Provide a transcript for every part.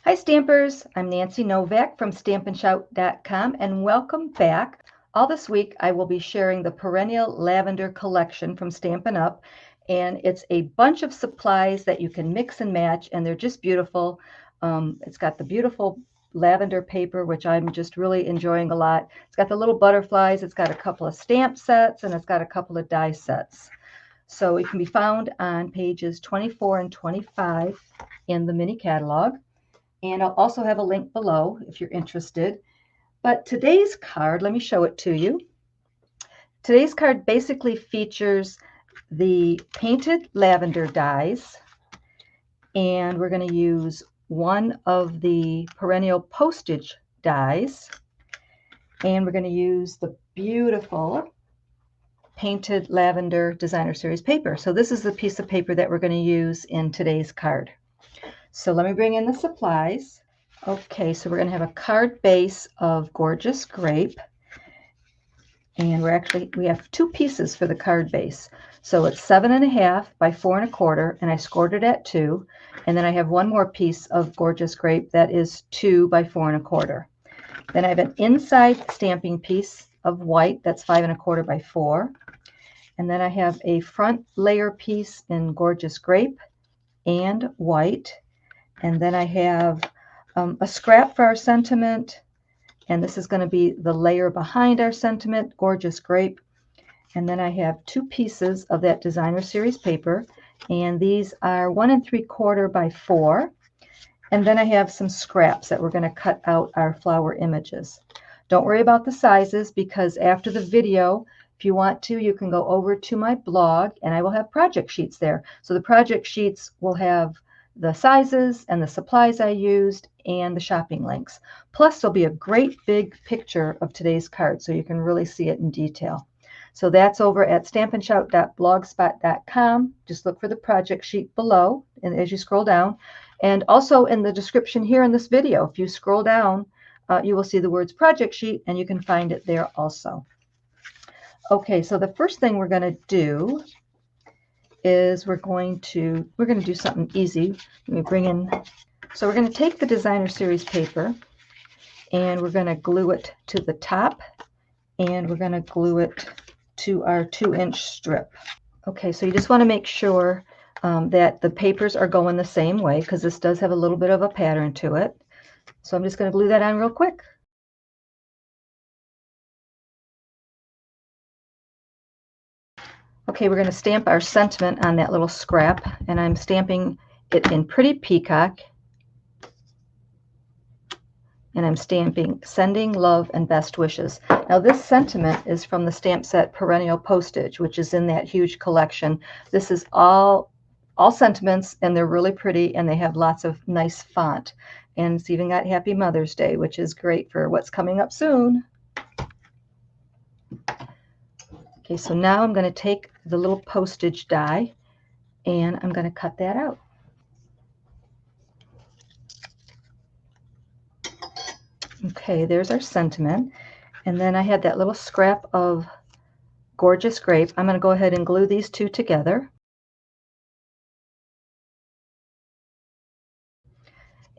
Hi Stampers, I'm Nancy Novak from STAMPINSHOUT.com and welcome back. All this week I will be sharing the Perennial Lavender Collection from Stampin Up, and it's a bunch of supplies that you can mix and match, and they're just beautiful. It's got the beautiful lavender paper, which I'm just really enjoying a lot. It's got the little butterflies, it's got a couple of stamp sets, and it's got a couple of die sets. So it can be found on pages 24 and 25 in the mini catalog. And I'll also have a link below if you're interested. But today's card, let me show it to you. Today's card basically features the Painted Lavender dies, and we're going to use one of the Perennial postage dies, and we're going to use the beautiful Painted Lavender Designer Series paper. So this is the piece of paper that we're going to use in today's card. So let me bring in the supplies. Okay, so we're going to have a card base of Gorgeous Grape, and we have two pieces for the card base. So it's 7.5 by 4 1/4, and I scored it at 2. And then I have one more piece of Gorgeous Grape that is 2 by 4 1/4. Then I have an inside stamping piece of white that's 5 1/4 by 4. And then I have a front layer piece in Gorgeous Grape and white. And then I have a scrap for our sentiment, and this is going to be the layer behind our sentiment, Gorgeous Grape. And then I have two pieces of that Designer Series paper, and these are 1 3/4 by 4. And then I have some scraps that we're going to cut out our flower images. Don't worry about the sizes, because after the video, if you want to, you can go over to my blog, and I will have project sheets there. So the project sheets will have the sizes and the supplies I used and the shopping links. Plus, there'll be a great big picture of today's card so you can really see it in detail. So that's over at stampinshout.blogspot.com. Just look for the project sheet below and as you scroll down. And also in the description here in this video, if you scroll down, you will see the words project sheet, and you can find it there also. Okay, so the first thing we're going to do is we're going to do something easy. Let me so we're going to take the Designer Series paper, and we're going to glue it to the top, and we're going to glue it to our 2-inch strip. Okay, so you just want to make sure that the papers are going the same way, because this does have a little bit of a pattern to it. So I'm just going to glue that on real quick. Okay, we're going to stamp our sentiment on that little scrap, and I'm stamping it in Pretty Peacock, and I'm stamping Sending Love and Best Wishes. Now this sentiment is from the stamp set Perennial Postage, which is in that huge collection. This is all sentiments, and they're really pretty, and they have lots of nice font. And it's even got Happy Mother's Day, which is great for what's coming up soon. Okay, so now I'm going to take the little postage die, and I'm going to cut that out. Okay, there's our sentiment. And then I had that little scrap of Gorgeous Grape. I'm going to go ahead and glue these two together.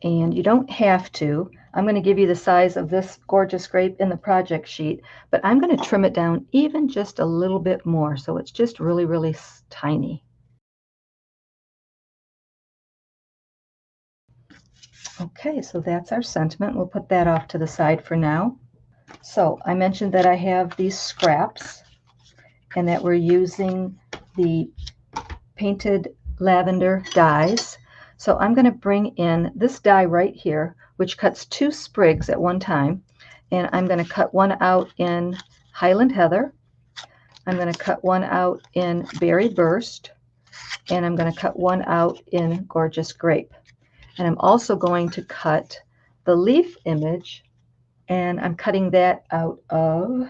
And you don't have to. I'm going to give you the size of this Gorgeous Grape in the project sheet, but I'm going to trim it down even just a little bit more, so it's just really, really tiny. Okay, so that's our sentiment. We'll put that off to the side for now. So I mentioned that I have these scraps, and that we're using the Painted Lavender dies. So I'm going to bring in this die right here, which cuts 2 sprigs at one time, and I'm going to cut one out in Highland Heather. I'm going to cut one out in Berry Burst, and I'm going to cut one out in Gorgeous Grape. And I'm also going to cut the leaf image, and I'm cutting that out of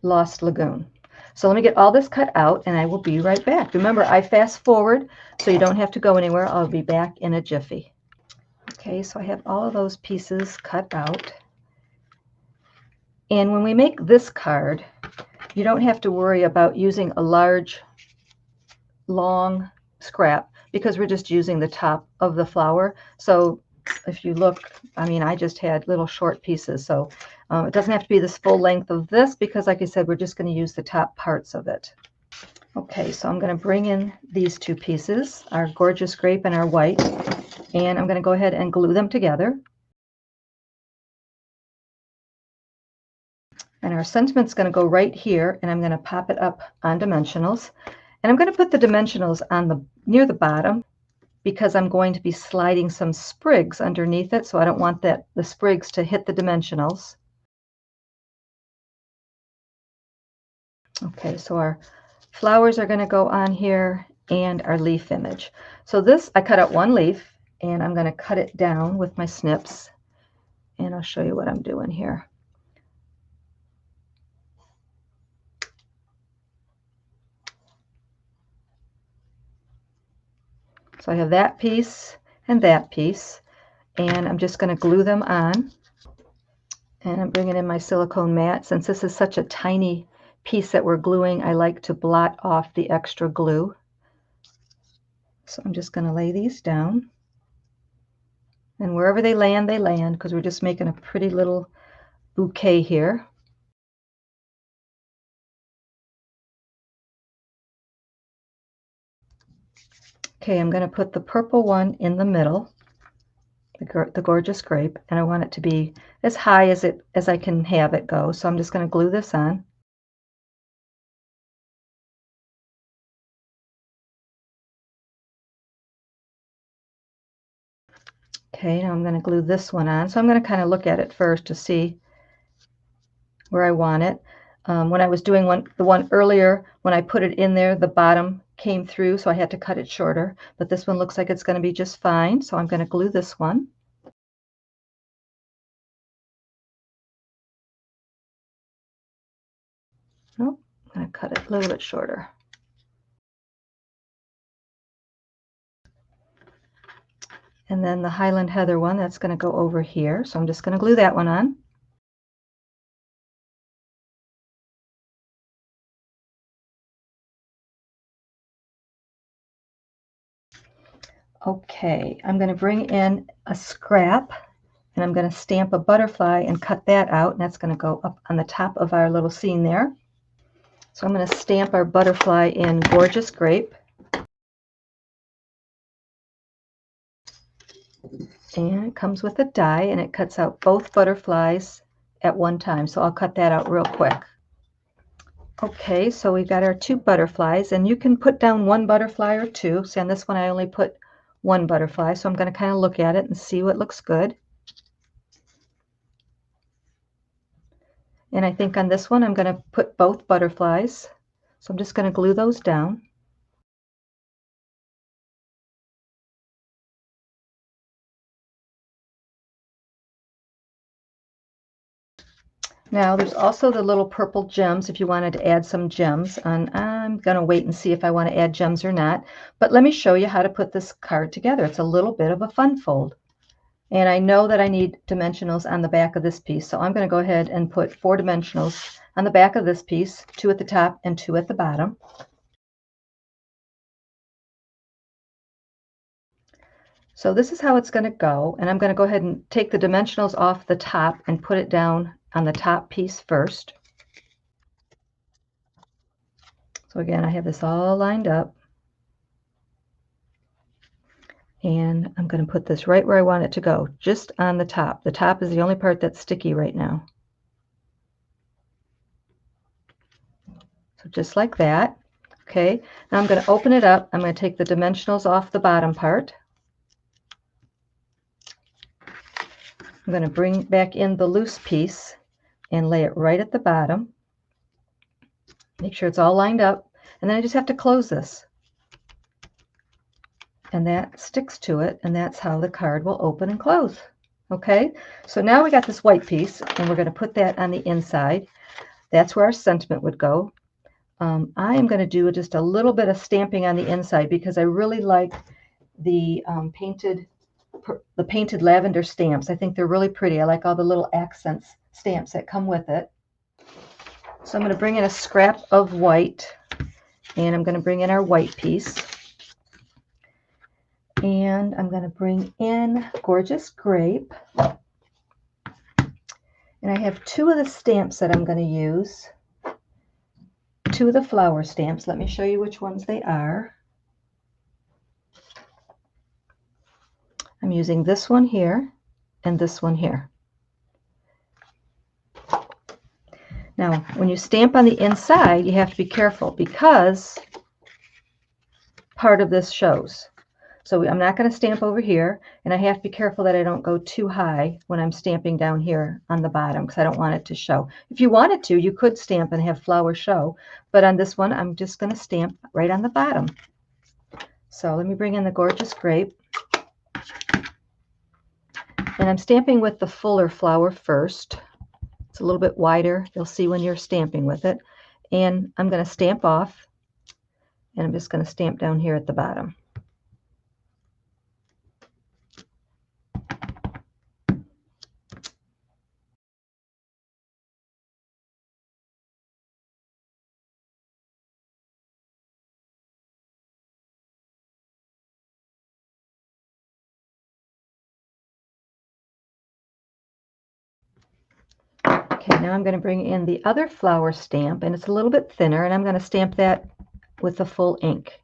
Lost Lagoon. So let me get all this cut out, and I will be right back. Remember, I fast forward, so you don't have to go anywhere. I'll be back in a jiffy. Okay, so I have all of those pieces cut out. And when we make this card, you don't have to worry about using a large, long scrap, because we're just using the top of the flower. So if you look, I mean, I just had little short pieces. So it doesn't have to be this full length of this because, like I said, we're just going to use the top parts of it. Okay, so I'm going to bring in these two pieces, our gorgeous grape and our white, and I'm going to go ahead and glue them together. And our sentiment's going to go right here, and I'm going to pop it up on dimensionals. And I'm going to put the dimensionals on near the bottom because I'm going to be sliding some sprigs underneath it, so I don't want the sprigs to hit the dimensionals. Okay, so our flowers are going to go on here and our leaf image. So this, I cut out one leaf, and I'm going to cut it down with my snips, and I'll show you what I'm doing here. So I have that piece and that piece, and I'm just going to glue them on. And I'm bringing in my silicone mat. Since this is such a tiny piece that we're gluing, I like to blot off the extra glue. So I'm just going to lay these down. And wherever they land, because we're just making a pretty little bouquet here. Okay, I'm going to put the purple one in the middle, the gorgeous grape, and I want it to be as high as I can have it go. So I'm just going to glue this on. Okay, now I'm going to glue this one on. So I'm going to kind of look at it first to see where I want it. When I was doing the one earlier, when I put it in there, the bottom came through, so I had to cut it shorter. But this one looks like it's going to be just fine, so I'm going to glue this one. Oh, I'm going to cut it a little bit shorter. And then the Highland Heather one, that's going to go over here, so I'm just going to glue that one on. Okay, I'm going to bring in a scrap, and I'm going to stamp a butterfly and cut that out, and that's going to go up on the top of our little scene there. So I'm going to stamp our butterfly in Gorgeous Grape. And it comes with a die, and it cuts out both butterflies at one time. So I'll cut that out real quick. Okay, so we've got our two butterflies, and you can put down one butterfly or two. See, on this one I only put one butterfly, so I'm going to kind of look at it and see what looks good. And I think on this one I'm going to put both butterflies. So I'm just going to glue those down. Now there's also the little purple gems if you wanted to add some gems, and I'm going to wait and see if I want to add gems or not. But let me show you how to put this card together. It's a little bit of a fun fold. And I know that I need dimensionals on the back of this piece, so I'm going to go ahead and put 4 dimensionals on the back of this piece, 2 at the top and 2 at the bottom. So this is how it's going to go, and I'm going to go ahead and take the dimensionals off the top and put it down on the top piece first. So again, I have this all lined up, and I'm going to put this right where I want it to go, just on the top. The top is the only part that's sticky right now. So just like that. Okay, now I'm going to open it up. I'm going to take the dimensionals off the bottom part. I'm going to bring back in the loose piece and lay it right at the bottom. Make sure it's all lined up, and then I just have to close this. And that sticks to it, and that's how the card will open and close. Okay, so now we got this white piece, and we're going to put that on the inside. That's where our sentiment would go. I am going to do just a little bit of stamping on the inside because I really like the Painted Lavender stamps. I think they're really pretty. I like all the little accents stamps that come with it. So I'm going to bring in a scrap of white, and I'm going to bring in our white piece. And I'm going to bring in Gorgeous Grape. And I have two of the stamps that I'm going to use. Two of the flower stamps. Let me show you which ones they are. I'm using this one here and this one here. Now, when you stamp on the inside, you have to be careful because part of this shows. So I'm not going to stamp over here, and I have to be careful that I don't go too high when I'm stamping down here on the bottom because I don't want it to show. If you wanted to, you could stamp and have flowers show, but on this one, I'm just going to stamp right on the bottom. So let me bring in the Gorgeous Grape. And I'm stamping with the fuller flower first. It's a little bit wider. You'll see when you're stamping with it. And I'm going to stamp off, and I'm just going to stamp down here at the bottom. Okay, now I'm going to bring in the other flower stamp, and it's a little bit thinner, and I'm going to stamp that with the full ink.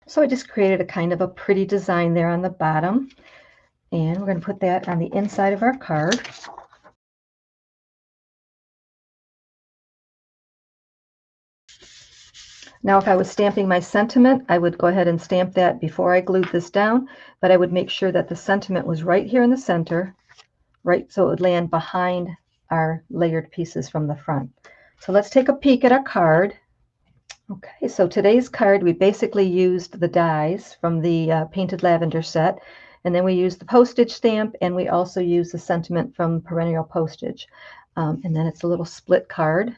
So I just created a kind of a pretty design there on the bottom, and we're going to put that on the inside of our card. Now, if I was stamping my sentiment, I would go ahead and stamp that before I glued this down, but I would make sure that the sentiment was right here in the center, right, so it would land behind our layered pieces from the front. So let's take a peek at our card. Okay, so today's card, we basically used the dies from the Painted Lavender set, and then we used the postage stamp, and we also used the sentiment from Perennial postage. And then it's a little split card.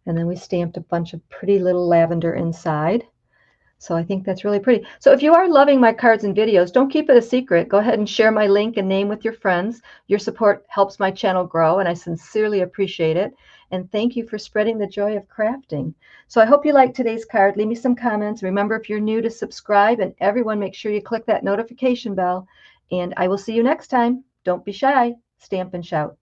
And then we stamped a bunch of pretty little lavender inside. So I think that's really pretty. So if you are loving my cards and videos, don't keep it a secret. Go ahead and share my link and name with your friends. Your support helps my channel grow, and I sincerely appreciate it. And thank you for spreading the joy of crafting. So I hope you liked today's card. Leave me some comments. Remember, if you're new, to subscribe, and everyone make sure you click that notification bell. And I will see you next time. Don't be shy. Stamp and shout.